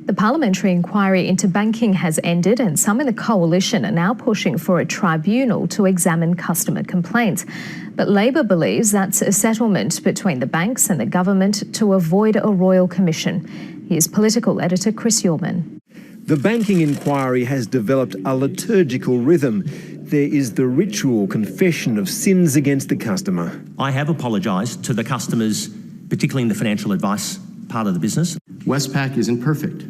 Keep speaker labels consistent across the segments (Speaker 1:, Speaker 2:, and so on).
Speaker 1: The parliamentary inquiry into banking has ended and some in the coalition are now pushing for a tribunal to examine customer complaints. But Labor believes that's a settlement between the banks and the government to avoid a royal commission. Here's political editor Chris Yorman.
Speaker 2: The banking inquiry has developed a liturgical rhythm. There is the ritual confession of sins against the customer.
Speaker 3: I have apologised to the customers, particularly in the financial advice part of the business.
Speaker 4: Westpac isn't perfect.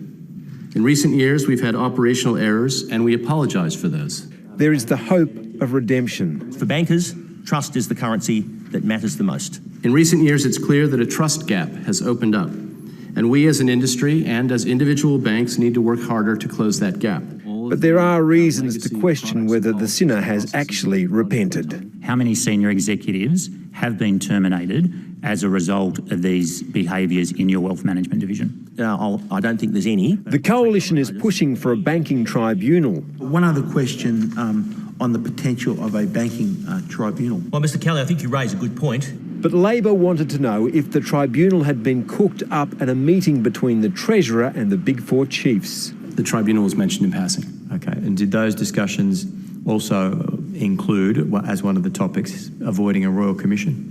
Speaker 4: In recent years, we've had operational errors, and we apologise for those.
Speaker 2: There is the hope of redemption.
Speaker 3: For bankers, trust is the currency that matters the most.
Speaker 4: In recent years, it's clear that a trust gap has opened up, and we as an industry and as individual banks need to work harder to close that gap.
Speaker 2: But there are reasons to question whether the sinner has actually repented.
Speaker 5: How many senior executives have been terminated as a result of these behaviours in your wealth management division?
Speaker 3: I don't think there's any.
Speaker 2: The coalition is pushing for a banking tribunal.
Speaker 6: One other question on the potential of a banking tribunal.
Speaker 3: Well, Mr Kelly, I think you raise a good point.
Speaker 2: But Labor wanted to know if the tribunal had been cooked up at a meeting between the Treasurer and the Big Four chiefs.
Speaker 4: The tribunal was mentioned in passing.
Speaker 7: Okay, and did those discussions also include, as one of the topics, avoiding a royal commission?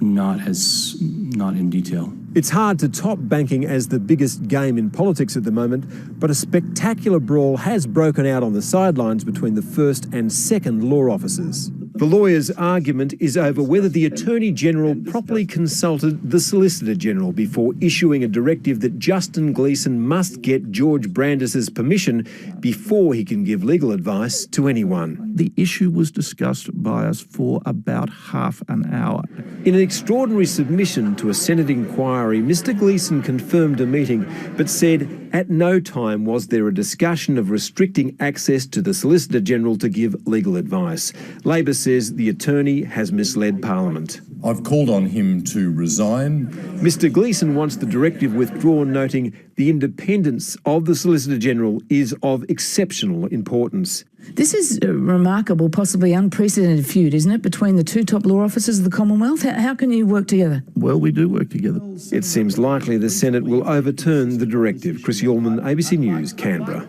Speaker 4: Not in detail.
Speaker 2: It's hard to top banking as the biggest game in politics at the moment, but a spectacular brawl has broken out on the sidelines between the first and second law officers. The lawyer's argument is over whether the Attorney-General properly consulted the Solicitor-General before issuing a directive that Justin Gleeson must get George Brandis's permission before he can give legal advice to anyone.
Speaker 8: The issue was discussed by us for about half an hour.
Speaker 2: In an extraordinary submission to a Senate inquiry, Mr Gleeson confirmed a meeting, but said at no time was there a discussion of restricting access to the Solicitor-General to give legal advice. Labor says the attorney has misled Parliament.
Speaker 9: I've called on him to resign.
Speaker 2: Mr Gleeson wants the directive withdrawn, noting the independence of the Solicitor-General is of exceptional importance.
Speaker 10: This is a remarkable, possibly unprecedented feud, isn't it, between the two top law officers of the Commonwealth? How can you work together?
Speaker 8: Well, we do work together.
Speaker 2: It seems likely the Senate will overturn the directive. Chris Yorman, ABC News, Canberra.